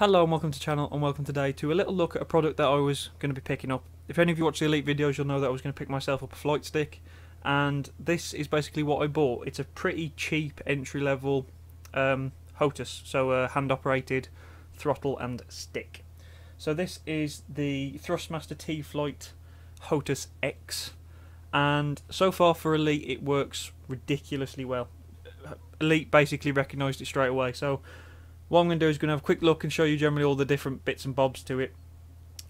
Hello and welcome to the channel, and welcome today to a little look at a product that I was going to be picking up. If any of you watch the Elite videos, you'll know that I was going to pick myself up a flight stick, and this is basically what I bought. It's a pretty cheap entry-level Hotas, so a hand-operated throttle and stick. So this is the Thrustmaster T-Flight Hotas X, and so far for Elite it works ridiculously well. Elite basically recognised it straight away, so what I'm going to do is going to have a quick look and show you generally all the different bits and bobs to it,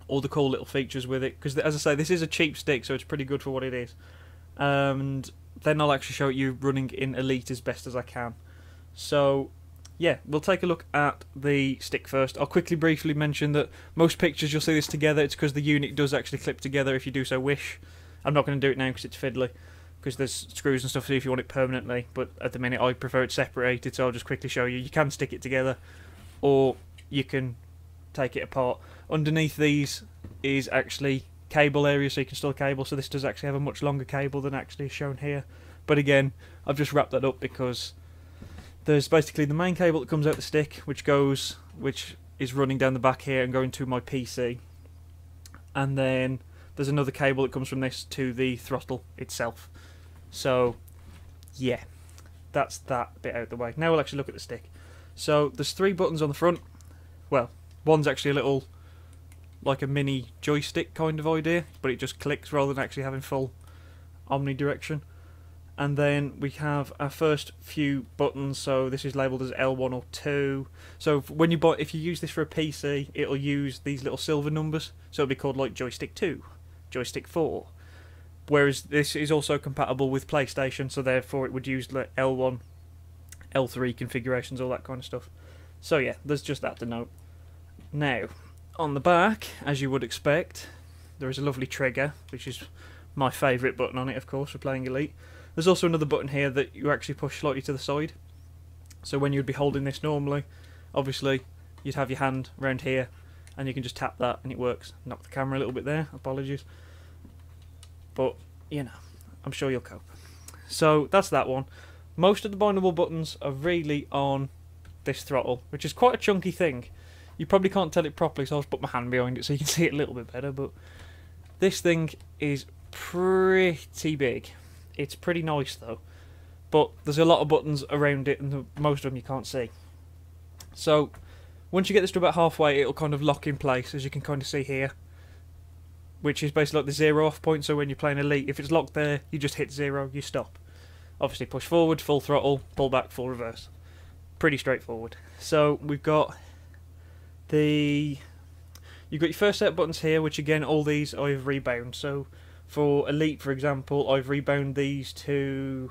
all the cool little features with it, because as I say, this is a cheap stick, so it's pretty good for what it is. And then I'll actually show you running in Elite as best as I can. So yeah, we'll take a look at the stick first. I'll quickly briefly mention that most pictures you'll see this together, it's because the unit does actually clip together if you do so wish. I'm not going to do it now because it's fiddly, because there's screws and stuff if you want it permanently, but at the minute I prefer it separated, so I'll just quickly show you. You can stick it together, or you can take it apart. Underneath these is actually cable area, so you can still cable, so this does actually have a much longer cable than actually shown here. But again, I've just wrapped that up because there's basically the main cable that comes out the stick, which is running down the back here and going to my PC, and then there's another cable that comes from this to the throttle itself. So yeah, that's that bit out of the way. Now we'll actually look at the stick. So there's 3 buttons on the front. Well, one's actually a little, like a mini joystick kind of idea, but it just clicks rather than actually having full omnidirection. And then we have our first few buttons, so this is labelled as L1 or 2. So when if you use this for a PC, it'll use these little silver numbers, so it'll be called like joystick 2, joystick 4. Whereas this is also compatible with PlayStation, so therefore it would use like L1, L3 configurations, all that kind of stuff. So yeah, there's just that to note. Now, on the back, as you would expect, there is a lovely trigger, which is my favourite button on it, of course, for playing Elite. There's also another button here that you actually push slightly to the side. So when you'd be holding this normally, obviously, you'd have your hand around here, and you can just tap that and it works. Knock the camera a little bit there, apologies. But, you know, I'm sure you'll cope. So that's that one. Most of the bindable buttons are really on this throttle, which is quite a chunky thing. You probably can't tell it properly, so I'll just put my hand behind it so you can see it a little bit better. But this thing is pretty big. It's pretty nice though. But there's a lot of buttons around it, and most of them you can't see. So once you get this to about halfway, it'll kind of lock in place, as you can kind of see here, which is basically like the 0 off point. So when you're playing Elite, if it's locked there, you just hit 0, you stop. Obviously push forward, full throttle, pull back, full reverse. Pretty straightforward. So we've got you've got your first set of buttons here, which again, all these I've rebound. So for Elite, for example, I've rebound these to,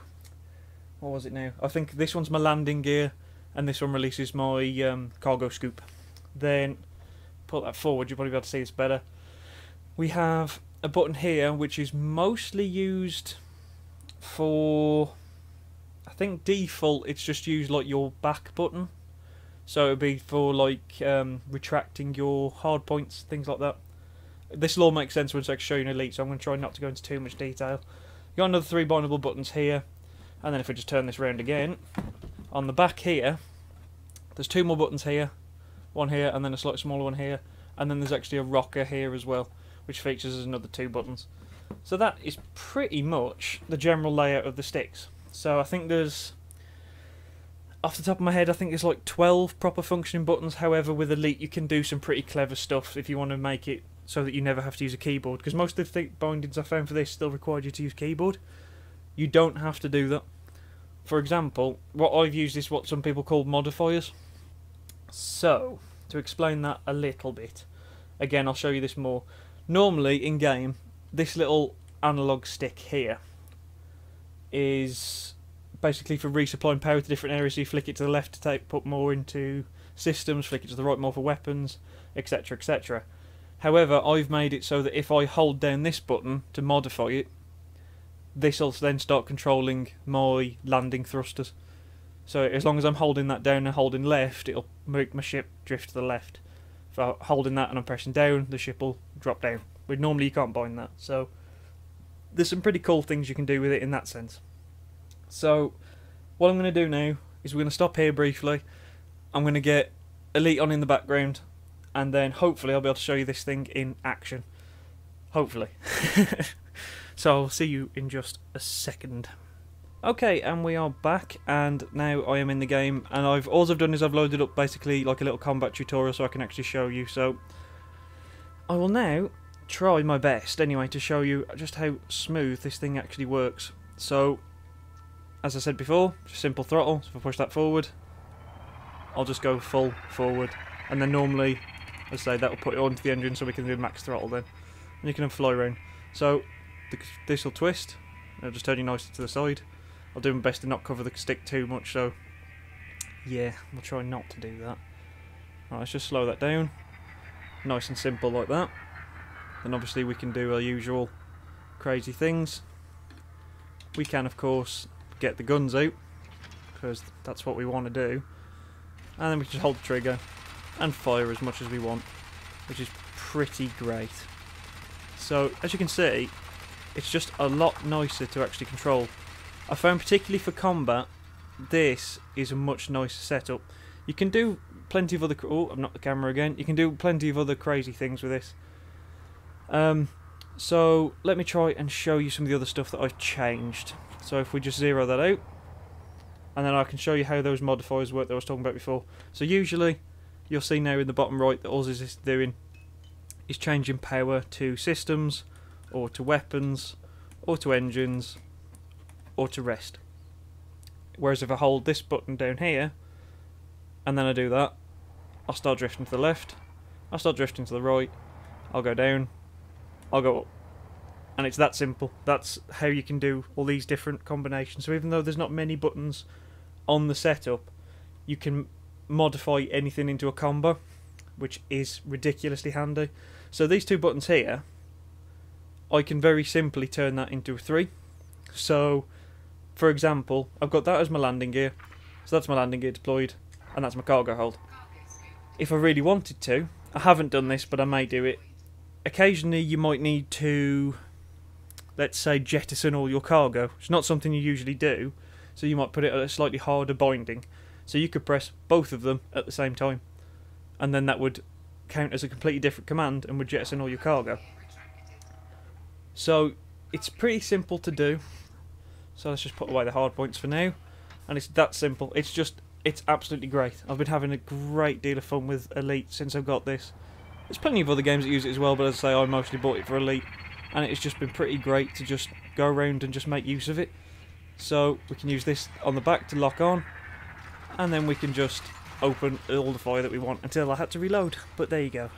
what was it now? I think this one's my landing gear, and this one releases my cargo scoop. Then pull that forward, you'll probably be able to see this better. We have a button here which is mostly used for, I think default it's just used like your back button. So it would be for like retracting your hard points, things like that. This will all make sense once I show you in Elite, so I'm going to try not to go into too much detail. You've got another 3 bindable buttons here, and then if we just turn this around again, on the back here, there's 2 more buttons here, one here, and then a slightly smaller one here, and then there's actually a rocker here as well, which features as another 2 buttons. So that is pretty much the general layout of the sticks. So I think there's, off the top of my head, I think there's like 12 proper functioning buttons. However, with Elite you can do some pretty clever stuff if you want to make it so that you never have to use a keyboard, because most of the bindings I found for this still required you to use keyboard. You don't have to do that. For example, what I've used is what some people call modifiers. So, to explain that a little bit, again I'll show you this more. Normally in game, this little analog stick here is basically for resupplying power to different areas. So you flick it to the left to put more into systems, flick it to the right more for weapons, etc, etc. However, I've made it so that if I hold down this button to modify it, this will then start controlling my landing thrusters. So as long as I'm holding that down and holding left, it'll make my ship drift to the left. If I'm holding that and I'm pressing down, the ship will drop down. But normally you can't bind that. So there's some pretty cool things you can do with it in that sense. So what I'm going to do now is we're going to stop here briefly. I'm going to get Elite on in the background, and then hopefully I'll be able to show you this thing in action. Hopefully. So I'll see you in just a second. Okay, and we are back, and now I am in the game, and all I've done is I've loaded up basically like a little combat tutorial so I can actually show you. So I will now try my best anyway to show you just how smooth this thing actually works. So as I said before, just simple throttle. So if I push that forward, I'll just go full forward, and then normally, as I say, that will put it onto the engine so we can do max throttle then, and you can then fly around. So this will twist, it'll just turn you nicely to the side. I'll do my best to not cover the stick too much, so yeah, we'll try not to do that. Right, let's just slow that down, nice and simple like that. Then obviously we can do our usual crazy things. We can of course get the guns out, because that's what we want to do, and then we can just hold the trigger and fire as much as we want, which is pretty great. So as you can see, it's just a lot nicer to actually control. I found particularly for combat, this is a much nicer setup. You can do plenty of other... Oh, I've knocked the camera again. You can do plenty of other crazy things with this. So let me try and show you some of the other stuff that I've changed. So if we just zero that out, and then I can show you how those modifiers work that I was talking about before. So usually, you'll see now in the bottom right that all this is doing is changing power to systems, or to weapons, or to engines, or to rest. Whereas if I hold this button down here, and then I do that, I'll start drifting to the left, I'll start drifting to the right, I'll go down, I'll go up. And it's that simple. That's how you can do all these different combinations. So even though there's not many buttons on the setup, you can modify anything into a combo, which is ridiculously handy. So these two buttons here, I can very simply turn that into a 3. So, for example, I've got that as my landing gear. So that's my landing gear deployed, and that's my cargo hold. If I really wanted to, I haven't done this, but I may do it. Occasionally you might need to, let's say, jettison all your cargo. It's not something you usually do, so you might put it at a slightly harder binding. So you could press both of them at the same time, and then that would count as a completely different command and would jettison all your cargo. So it's pretty simple to do. So let's just put away the hard points for now, and it's that simple. It's absolutely great. I've been having a great deal of fun with Elite since I've got this. There's plenty of other games that use it as well, but as I say, I mostly bought it for Elite, and it's just been pretty great to just go around and just make use of it. So we can use this on the back to lock on, and then we can just open all the fire that we want until I had to reload. But there you go.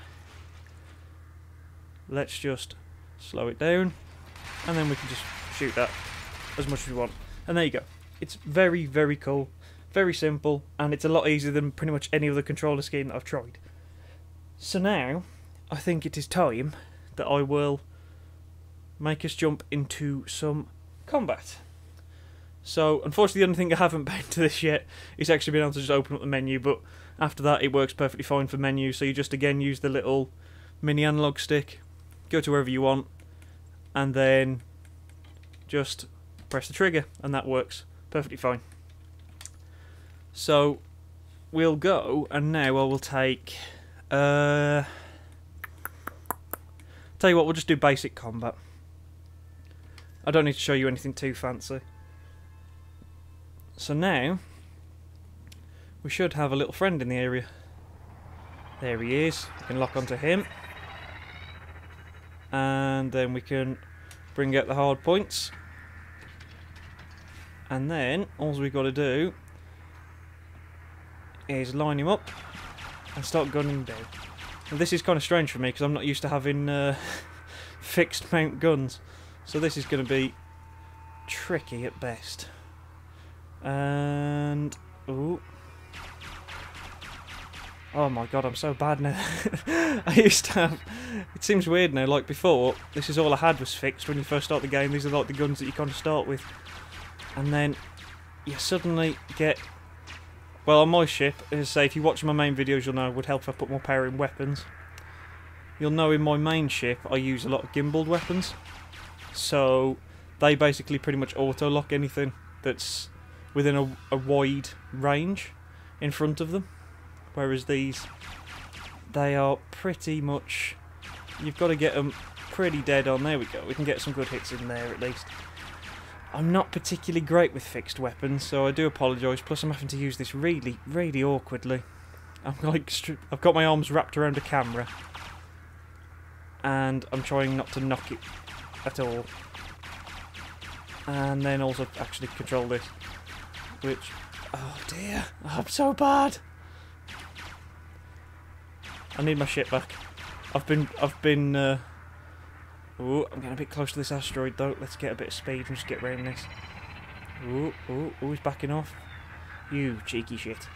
Let's just slow it down, and then we can just shoot that as much as we want. And there you go. It's very, very cool, very simple, and it's a lot easier than pretty much any other controller scheme that I've tried. So now, I think it is time that I will make us jump into some combat. So, unfortunately, the only thing I haven't been to this yet is actually being able to just open up the menu, but after that it works perfectly fine for menus. So you just again use the little mini analog stick, go to wherever you want, and then just press the trigger, and that works perfectly fine. So we'll go, and now I will take... tell you what, we'll just do basic combat. I don't need to show you anything too fancy. So now, we should have a little friend in the area. There he is. We can lock onto him. And then we can bring out the hard points. And then, all we've got to do is line him up and start gunning down. And this is kind of strange for me because I'm not used to having fixed mount guns. So this is going to be tricky at best. And ooh. Oh my god, I'm so bad now. I used to have... It seems weird now, like before, this is all I had was fixed when you first start the game. These are like the guns that you kind of start with. And then you suddenly get... Well, on my ship, as I say, if you watch my main videos, you'll know it would help if I put more power in weapons. You'll know in my main ship, I use a lot of gimbaled weapons. So, they basically pretty much auto-lock anything that's within a wide range in front of them. Whereas these they are pretty much... You've got to get them pretty dead on. There we go. We can get some good hits in there at least. I'm not particularly great with fixed weapons, so I do apologise. Plus I'm having to use this really, really awkwardly. I'm like, I've got my arms wrapped around a camera. And I'm trying not to knock it at all. And then also actually control this. Which... Oh dear. I'm so bad. I need my shit back. I've been ooh, I'm getting a bit close to this asteroid though. Let's get a bit of speed and just get around this. Ooh, ooh, ooh, he's backing off. You cheeky shit.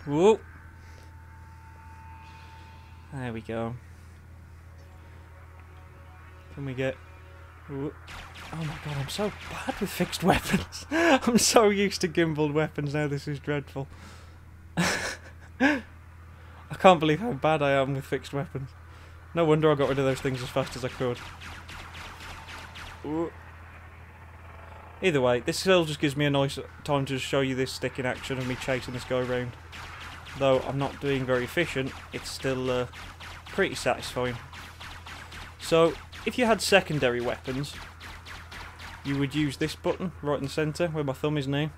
Ooh. There we go. Can we get... Ooh. Oh my god, I'm so bad with fixed weapons. I'm so used to gimbaled weapons now, this is dreadful. I can't believe how bad I am with fixed weapons. No wonder I got rid of those things as fast as I could. Ooh. Either way, this still just gives me a nice time to show you this stick in action and me chasing this guy around. Though I'm not doing very efficient, it's still pretty satisfying. So, if you had secondary weapons, you would use this button right in the centre, where my thumb is now.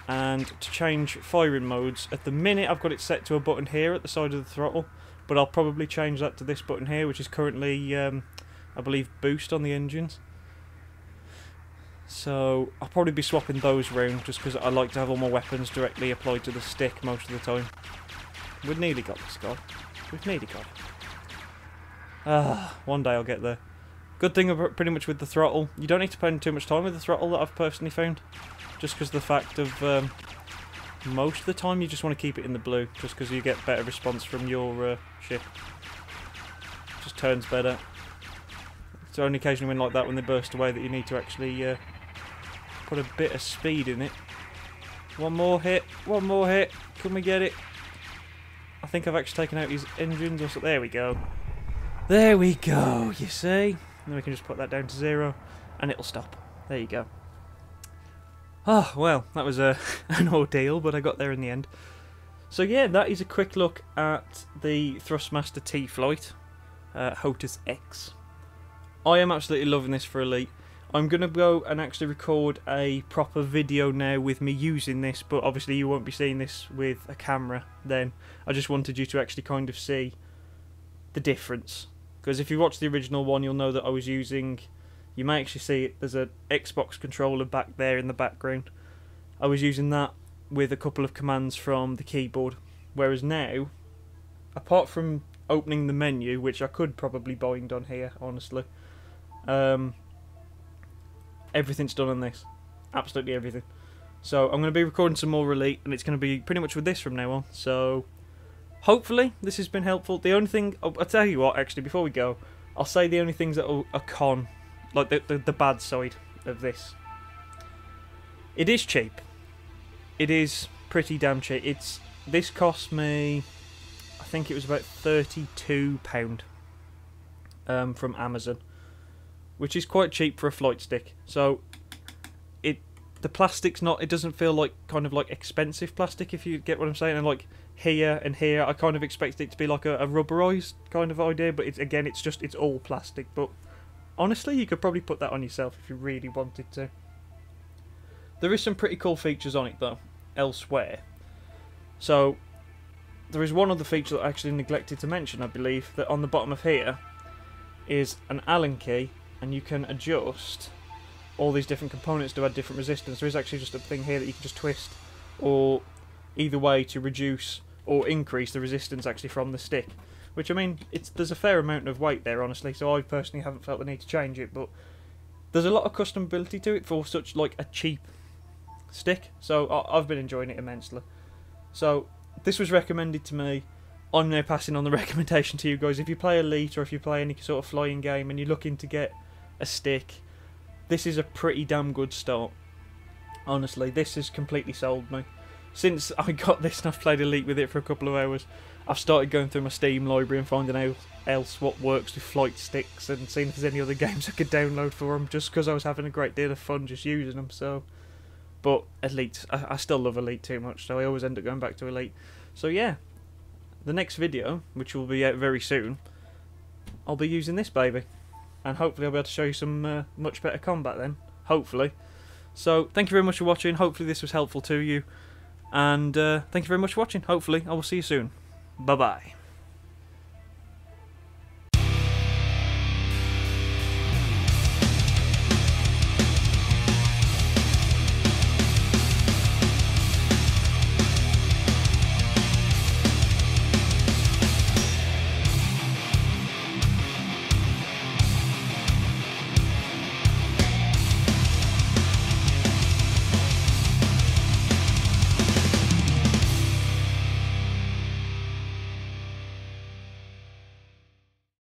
And to change firing modes, at the minute I've got it set to a button here at the side of the throttle, but I'll probably change that to this button here, which is currently, I believe, boost on the engines. So I'll probably be swapping those round, just because I like to have all my weapons directly applied to the stick most of the time. We've nearly got this guy. We've nearly got it. Ah, one day I'll get there. Good thing about pretty much with the throttle, you don't need to spend too much time with the throttle that I've personally found. Just because of the fact of most of the time you just want to keep it in the blue, just because you get better response from your ship. Just turns better. It's only occasionally when like that, when they burst away, that you need to actually put a bit of speed in it. One more hit, one more hit. Can we get it? I think I've actually taken out his engines or so. There we go. There we go, you see? And then we can just put that down to 0 and it'll stop. There you go. Oh, well, that was an ordeal, but I got there in the end. So yeah, that is a quick look at the Thrustmaster T-Flight Hotas X. I am absolutely loving this for Elite. I'm going to go and actually record a proper video now with me using this, but obviously you won't be seeing this with a camera then. I just wanted you to actually kind of see the difference. Because if you watch the original one, you'll know that I was using... You may actually see it, there's an Xbox controller back there in the background. I was using that with a couple of commands from the keyboard. Whereas now, apart from opening the menu, which I could probably bind on here, honestly, everything's done on this. Absolutely everything. So I'm going to be recording some more Elite, and it's going to be pretty much with this from now on. So hopefully this has been helpful. The only thing, I'll tell you what, actually, before we go, I'll say the only things that are con, like the bad side of this. It is cheap. It is pretty damn cheap. This cost me, I think it was about £32 from Amazon, which is quite cheap for a flight stick. So the plastic's not, it doesn't feel like kind of like expensive plastic, if you get what I'm saying. And like here and here, I kind of expected it to be like a rubberized kind of idea, but it's all plastic. But honestly, you could probably put that on yourself if you really wanted to. There is some pretty cool features on it though, elsewhere. So there is one other feature that I actually neglected to mention, I believe, that on the bottom of here is an Allen key, and you can adjust all these different components to add different resistance. There is actually just a thing here that you can just twist, or either way, to reduce or increase the resistance actually from the stick. Which, I mean, there's a fair amount of weight there, honestly, so I personally haven't felt the need to change it, but there's a lot of customability to it for such like a cheap stick, so I've been enjoying it immensely. So this was recommended to me. I'm now passing on the recommendation to you guys. If you play Elite, or if you play any sort of flying game and you're looking to get a stick, this is a pretty damn good start. Honestly, this has completely sold me. Since I got this and I've played Elite with it for a couple of hours, I've started going through my Steam library and finding out else what works with flight sticks, and seeing if there's any other games I could download for them, just because I was having a great deal of fun just using them. So, but Elite, I still love Elite too much, so I always end up going back to Elite. So yeah, the next video, which will be out very soon, I'll be using this baby, and hopefully I'll be able to show you some much better combat then, hopefully. So thank you very much for watching, hopefully this was helpful to you, and thank you very much for watching, hopefully I will see you soon. Bye bye.